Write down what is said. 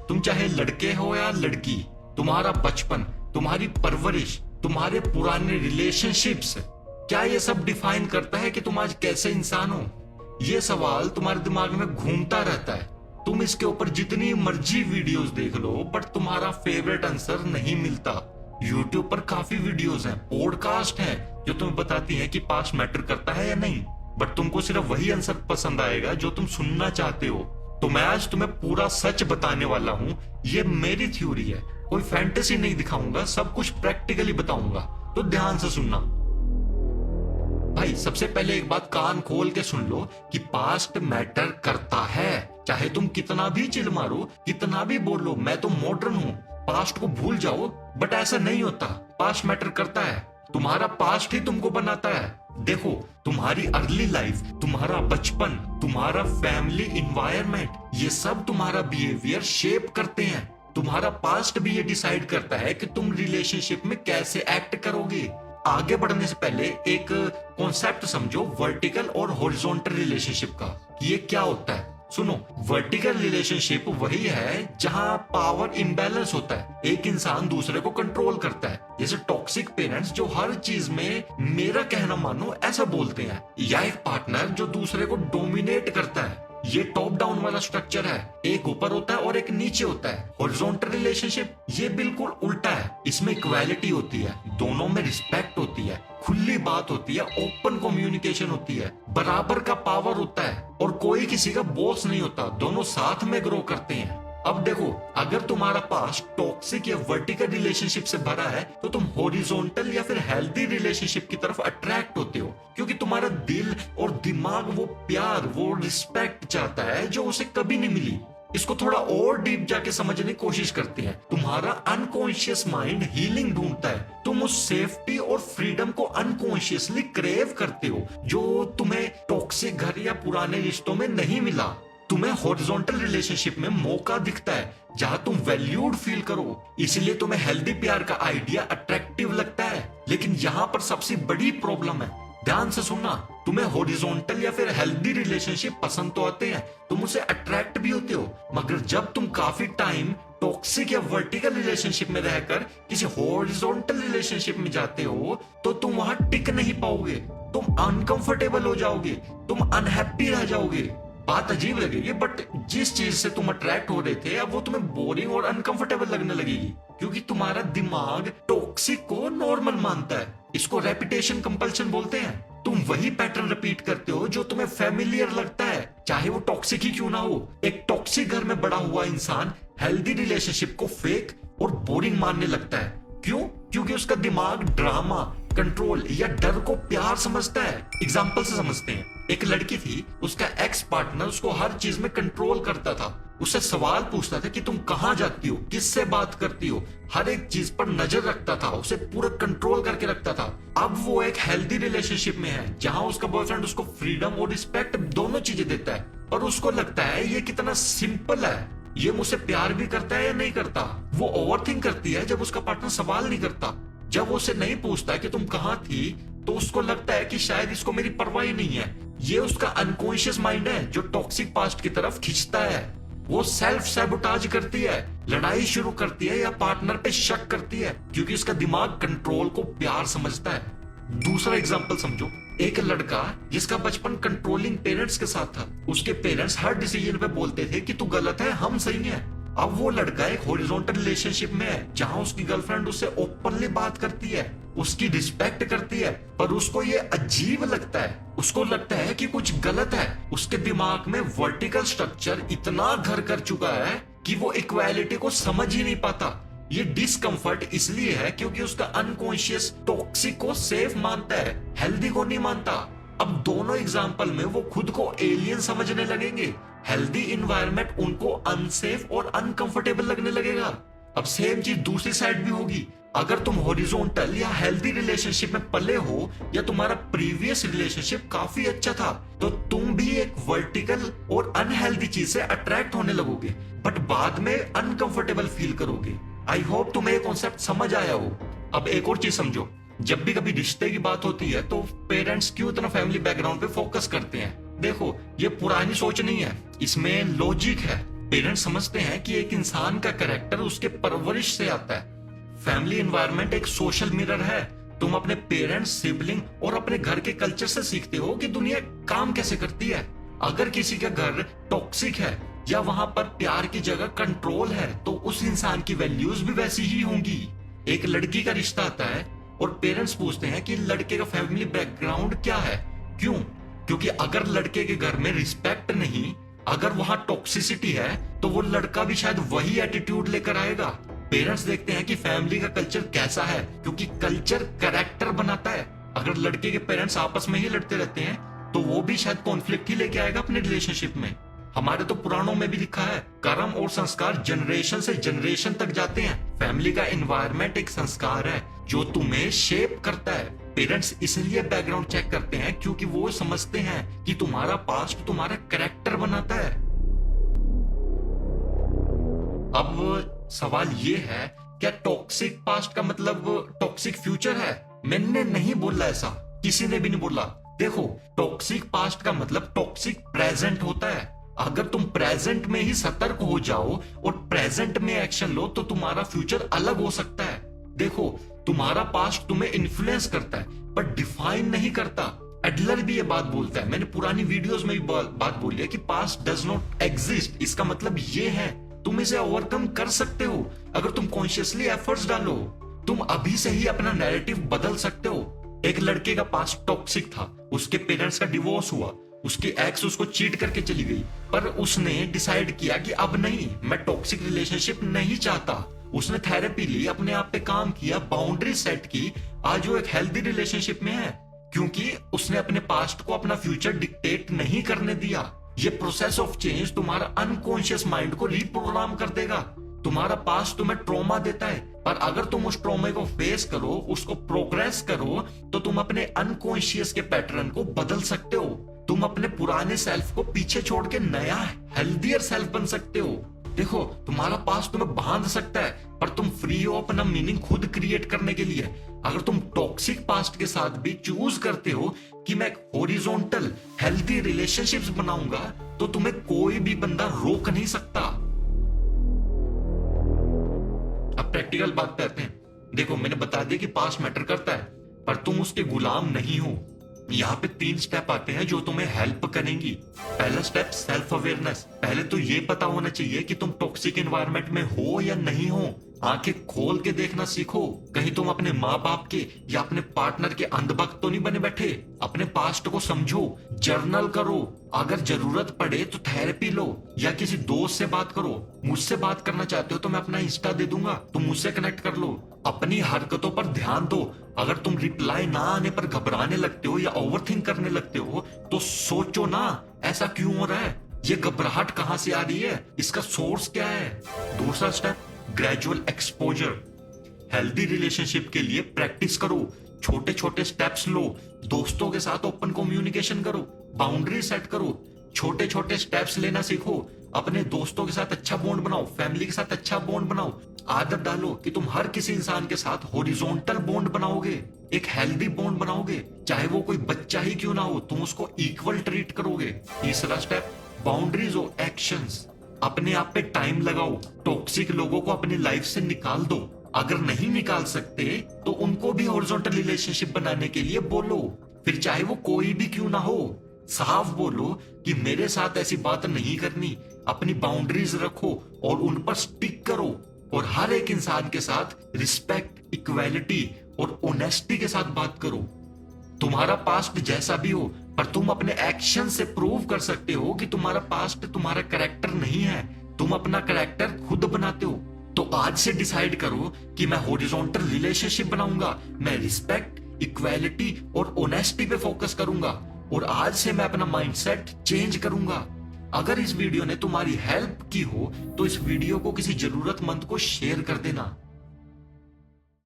तुम चाहे लड़के हो या लड़की, तुम्हारा बचपन, तुम्हारी परवरिश, तुम्हारे पुराने रिलेशनशिप्स, क्या ये सब डिफाइन करता है कि तुम आज कैसे इंसान हो? ये सवाल तुम्हारे दिमाग में घूमता रहता है। तुम इसके ऊपर जितनी मर्जी वीडियोस देख लो, बट तुम्हारा फेवरेट आंसर नहीं मिलता। यूट्यूब पर काफी वीडियोस हैं, पॉडकास्ट हैं जो तुम्हें बताती हैं कि पास्ट मैटर करता है या नहीं, बट तुमको सिर्फ वही आंसर पसंद आएगा जो तुम सुनना चाहते हो। तो मैं आज तुम्हें पूरा सच बताने वाला हूँ। ये मेरी थ्योरी है, कोई फैंटेसी नहीं दिखाऊंगा, सब कुछ प्रैक्टिकली बताऊंगा, तो ध्यान से सुनना। भाई सबसे पहले एक बात कान खोल के सुन लो कि पास्ट मैटर करता है। चाहे तुम कितना भी चिल मारो, कितना भी बोलो मैं तो मॉडर्न हूँ, पास्ट को भूल जाओ, बट ऐसा नहीं होता। पास्ट मैटर करता है, तुम्हारा पास्ट ही तुमको बनाता है। देखो, तुम्हारी अर्ली लाइफ, तुम्हारा बचपन, तुम्हारा फैमिली इन्वायरमेंट, ये सब तुम्हारा बिहेवियर शेप करते हैं। तुम्हारा पास्ट भी ये डिसाइड करता है कि तुम रिलेशनशिप में कैसे एक्ट करोगे। आगे बढ़ने से पहले एक कॉन्सेप्ट समझो वर्टिकल और हॉरिजॉन्टल रिलेशनशिप का, कि ये क्या होता है। सुनो, वर्टिकल रिलेशनशिप वही है जहां पावर इम्बैलेंस होता है, एक इंसान दूसरे को कंट्रोल करता है, जैसे टॉक्सिक पेरेंट्स जो हर चीज में मेरा कहना मानो ऐसा बोलते हैं, या एक पार्टनर जो दूसरे को डोमिनेट करता है। ये टॉप डाउन वाला स्ट्रक्चर है, एक ऊपर होता है और एक नीचे होता है। हॉरिजॉन्टल रिलेशनशिप ये बिल्कुल उल्टा है, इसमें इक्वालिटी होती है, दोनों में रिस्पेक्ट होती है, खुली बात होती है, ओपन कम्युनिकेशन होती है, बराबर का पावर होता है और कोई किसी का बॉस नहीं होता, दोनों साथ में ग्रो करते हैं। अब देखो, अगर तुम्हारा पास्ट टॉक्सिक या वर्टिकल रिलेशनशिप से भरा है तो तुम हॉरिजॉन्टल या फिर हेल्दी रिलेशनशिप की तरफ अट्रैक्ट होते हो, क्योंकि तुम्हारा दिल और दिमाग वो प्यार, वो रिस्पेक्ट चाहता है जो उसे कभी नहीं मिली। इसको थोड़ा और डीप जाके समझने की कोशिश करते हैं। तुम्हारा अनकॉन्शियस माइंड हीलिंग ढूंढता है, तुम उस सेफ्टी और फ्रीडम को अनकॉन्शियसली क्रेव करते हो जो तुम्हें टॉक्सिक घर या पुराने रिश्तों में नहीं मिला। तुम्हें हॉरिजॉन्टल रिलेशनशिप में मौका दिखता है जहां तुम वैल्यूड फील करो, इसलिए तुम्हें हेल्दी प्यार का आइडिया अट्रैक्टिव लगता है। लेकिन यहाँ पर सबसे बड़ी प्रॉब्लम है, ध्यान से सुनना, तुम्हें हॉरिजॉन्टल या फिर हेल्दी रिलेशनशिप पसंद तो आते हैं, तुम उसे अट्रैक्ट भी होते हो, मगर जब तुम काफी टाइम टॉक्सिक या वर्टिकल रिलेशनशिप में रहकर किसी हॉरिजॉन्टल रिलेशनशिप में जाते हो तो तुम वहां टिक नहीं पाओगे, तुम अनकंफर्टेबल हो जाओगे, तुम अनहैप्पी रह जाओगे। बात अजीब लगेगी, बट जिस चीज से तुम अट्रैक्ट हो रहे थे अब वो तुम्हें बोरिंग और अनकंफर्टेबल लगने लगेगी, क्योंकि तुम्हारा दिमाग टॉक्सिक को नॉर्मल मानता है। इसको रेपिटेशन कंपल्शन बोलते हैं। तुम वही पैटर्न रिपीट करते हो जो तुम्हें फेमिलियर लगता है, चाहे वो टॉक्सिक ही क्यों ना हो। एक टॉक्सिक घर में बड़ा हुआ इंसान हेल्दी रिलेशनशिप को फेक और बोरिंग मानने लगता है। क्यों? क्योंकि उसका दिमाग ड्रामा, कंट्रोल या डर को प्यार समझता है। एग्जाम्पल से समझते हैं, एक लड़की थी, उसका एक्स पार्टनर उसको हर चीज में कंट्रोल करता था, उससे सवाल पूछता था कि तुम कहाँ जाती हो, किससे बात करती हो, हर एक चीज पर नजर रखता था, उसे पूरा कंट्रोल करके रखता था। अब वो एक हेल्दी रिलेशनशिप में है जहां उसका बॉयफ्रेंड उसको फ्रीडम और रिस्पेक्ट दोनों चीजें देता है, और उसको लगता है ये कितना सिंपल है, ये मुझसे प्यार भी करता है या नहीं करता। वो ओवरथिंक करती है जब उसका पार्टनर सवाल नहीं करता, जब वो उसे नहीं पूछता कि तुम कहाँ थी तो उसको लगता है कि शायद इसको मेरी परवाह ही नहीं है। ये उसका अनकॉन्शियस माइंड है जो टॉक्सिक पास्ट की तरफ खींचता है। वो सेल्फ सैबोटाज करती है, लड़ाई शुरू करती है या पार्टनर पे शक करती है, क्योंकि उसका दिमाग कंट्रोल को प्यार समझता है। दूसरा एग्जांपल समझो, एक लड़का जिसका बचपन कंट्रोलिंग पेरेंट्स के साथ था, उसके पेरेंट्स हर डिसीजन पे बोलते थे कि तू गलत है, हम सही हैं। अब वो लड़का एक हॉरिजॉन्टल रिलेशनशिप में है जहां उसकी गर्लफ्रेंड उससे ओपनली बात करती है, उसकी रिस्पेक्ट करती है, पर उसको ये अजीब लगता है, उसको लगता है कि कुछ गलत है। उसके दिमाग में वर्टिकल स्ट्रक्चर इतना घर कर चुका है कि वो इक्वालिटी को समझ ही नहीं पाता। ये डिस्कंफर्ट इसलिए है क्योंकि उसका अनकॉन्शियस टॉक्सिक को सेफ मानता है, हेल्दी को नहीं मानता। अब दोनों एग्जाम्पल में वो खुद को एलियन समझने लगेंगे, हेल्दी इन्वायरमेंट उनको अनसेफ और अनकंफर्टेबल लगने लगेगा। अब सेम चीज दूसरी साइड भी होगी, अगर तुम हॉरिजॉन्टल या हेल्दी रिलेशनशिप में पले हो या तुम्हारा प्रीवियस रिलेशनशिप काफी अच्छा था, तो तुम भी एक वर्टिकल और अनहेल्दी चीज से अट्रैक्ट होने लगोगे, बट बाद में अनकंफर्टेबल फील करोगे। आई होप तुम्हें ये कॉन्सेप्ट समझ आया हो। अब एक और चीज समझो, जब भी कभी रिश्ते की बात होती है तो पेरेंट्स क्यों इतना फैमिली बैकग्राउंड पे फोकस करते हैं। देखो, ये पुरानी सोच नहीं है, इसमें लॉजिक है। पेरेंट्स समझते हैं कि एक इंसान का कैरेक्टर उसके परवरिश से आता है। फैमिली एनवायरनमेंट एक सोशल मिरर है। तुम अपने पेरेंट्स, सिबलिंग और अपने घर के कल्चर से सीखते हो कि दुनिया काम कैसे करती है। अगर किसी का घर टॉक्सिक है या वहां पर प्यार की जगह कंट्रोल है, तो उस इंसान की वैल्यूज भी वैसी ही होंगी। एक लड़की का रिश्ता आता है और पेरेंट्स पूछते हैं कि लड़के का फैमिली बैकग्राउंड क्या है। क्यों? क्योंकि अगर लड़के के घर में रिस्पेक्ट नहीं, अगर वहां टॉक्सिसिटी है, तो वो लड़का भी शायद वही एटीट्यूड लेकर आएगा। पेरेंट्स देखते हैं कि फैमिली का कल्चर कैसा है, क्योंकि कल्चर कैरेक्टर बनाता है। अगर लड़के के पेरेंट्स आपस में ही लड़ते रहते हैं, तो वो भी शायद कॉन्फ्लिक्ट ही लेके आएगा अपने रिलेशनशिप में। हमारे तो पुराणों में भी लिखा है, कर्म और संस्कार जनरेशन से जनरेशन तक जाते हैं। फैमिली का एनवायरनमेंट एक संस्कार है जो तुम्हें शेप करता है। पेरेंट्स इसलिए बैकग्राउंड चेक करते हैं क्योंकि वो समझते हैं कि तुम्हारा पास्ट तुम्हारा कैरेक्टर बनाता है। अब सवाल ये है, क्या टॉक्सिक पास्ट का मतलब टॉक्सिक फ्यूचर है? मैंने नहीं बोला ऐसा, किसी ने भी नहीं बोला। देखो, टॉक्सिक पास्ट का मतलब टॉक्सिक प्रेजेंट होता है। अगर तुम प्रेजेंट में ही सतर्क हो जाओ और प्रेजेंट में एक्शन लो, तो तुम्हारा फ्यूचर अलग हो सकता है। देखो, तुम्हारा पास्ट तुम्हें इन्फ्लुएंस करता है पर डिफाइन नहीं करता। एडलर भी ये बात बोलता है, मैंने पुरानी वीडियोस में भी बात बोली है कि पास्ट डज नॉट एग्जिस्ट। इसका मतलब ये है, तुम इसे ओवरकम कर सकते हो अगर तुम कॉन्शियसली एफर्ट्स डालो। तुम अभी से ही अपना नैरेटिव बदल सकते हो। एक लड़के का पास्ट टॉक्सिक था, उसके पेरेंट्स का डिवोर्स हुआ, उसकी एक्स उसको चीट करके चली गई, पर उसने डिसाइड किया कि अब नहीं, मैं टॉक्सिक रिलेशनशिप नहीं चाहता। उसने थेरेपी ली, अपने आप पे काम किया, बाउंड्री सेट की। आज वो एक हेल्दी रिलेशनशिप में है क्योंकि उसने अपने पास्ट को अपना फ्यूचर डिक्टेट नहीं करने दिया। ये प्रोसेस ऑफ चेंज तुम्हारा अनकॉन्शियस माइंड को रीप्रोग्राम कर देगा। तुम्हारा पास्ट तुम्हें ट्रॉमा देता है, पर अगर तुम उस ट्रॉमा को फेस करो, उसको प्रोग्रेस करो, तो तुम अपने अनकॉन्शियस के पैटर्न को बदल सकते हो। तुम अपने पुराने सेल्फ को पीछे छोड़ के नया हेल्दियर सेल्फ बन सकते हो। देखो, तुम्हारा पास्ट तुम्हें बांध सकता है, पर तुम फ्री हो अपना मीनिंग खुद क्रिएट करने के लिए। अगर तुम टॉक्सिक पास्ट के साथ भी चूज करते हो कि मैं हॉरिजॉन्टल हेल्दी रिलेशनशिप्स बनाऊंगा, तो तुम्हें कोई भी बंदा रोक नहीं सकता। अब प्रैक्टिकल बात पे आते हैं। देखो, मैंने बता दिया कि पास्ट मैटर करता है, पर तुम उसके गुलाम नहीं हो। यहाँ पे 3 स्टेप आते हैं जो तुम्हें हेल्प करेंगी। पहला स्टेप, सेल्फ अवेयरनेस। पहले तो ये पता होना चाहिए कि तुम टॉक्सिक एनवायरनमेंट में हो या नहीं हो। आंखें खोल के देखना सीखो। कहीं तुम अपने माँ बाप के या अपने पार्टनर के अंधभक्त तो नहीं बने बैठे। अपने पास्ट को समझो, जर्नल करो, अगर जरूरत पड़े तो थेरेपी लो या किसी दोस्त से बात करो। मुझसे बात करना चाहते हो तो मैं अपना इंस्टा दे दूंगा, तुम मुझसे कनेक्ट कर लो। अपनी हरकतों पर ध्यान दो। अगर तुम रिप्लाई ना आने पर घबराने लगते हो या ओवरथिंक करने लगते हो, तो सोचो ना, ऐसा क्यों हो रहा है? ये घबराहट कहां से आ रही है? इसका सोर्स क्या है? दूसरा step, gradual exposure. Healthy relationship के लिए प्रैक्टिस करो, छोटे छोटे स्टेप्स लो, दोस्तों के साथ ओपन कम्युनिकेशन करो, बाउंड्री सेट करो, छोटे छोटे स्टेप्स लेना सीखो। अपने दोस्तों के साथ अच्छा बॉन्ड बनाओ, फैमिली के साथ अच्छा बॉन्ड बनाओ। आदत डालो कि तुम हर किसी इंसान के साथ हॉरिजॉन्टल बॉन्ड बनाओगे, एक हेल्दी बॉन्ड बनाओगे। चाहे वो कोई बच्चा ही क्यों ना हो, तुम उसको इक्वल ट्रीट करोगे। तीसरा स्टेप, बाउंड्रीज और एक्शंस। अपने आप पे टाइम लगाओ, टॉक्सिक लोगों को अपनी लाइफ से निकाल दो। अगर नहीं निकाल सकते तो उनको भी हॉरिजॉन्टल रिलेशनशिप बनाने के लिए बोलो, फिर चाहे वो कोई भी क्यों ना हो। साफ बोलो कि मेरे साथ ऐसी बात नहीं करनी। अपनी बाउंड्रीज रखो और उन पर स्टिक करो। और हर एक इंसान के साथ रिस्पेक्ट, इक्वालिटी और ऑनेस्टी के साथ बात करो। तुम्हारा पास्ट जैसा भी हो, पर तुम अपने एक्शन से प्रूव कर सकते हो कि तुम्हारा पास्ट तुम्हारा कैरेक्टर नहीं है। तुम अपना कैरेक्टर खुद बनाते हो। तो आज से डिसाइड करो कि मैं हॉरिजॉन्टल रिलेशनशिप बनाऊंगा, मैं रिस्पेक्ट, इक्वालिटी और ऑनेस्टी पे फोकस करूंगा, और आज से मैं अपना माइंडसेट चेंज करूंगा। अगर इस वीडियो ने तुम्हारी हेल्प की हो तो इस वीडियो को किसी जरूरतमंद को शेयर कर देना।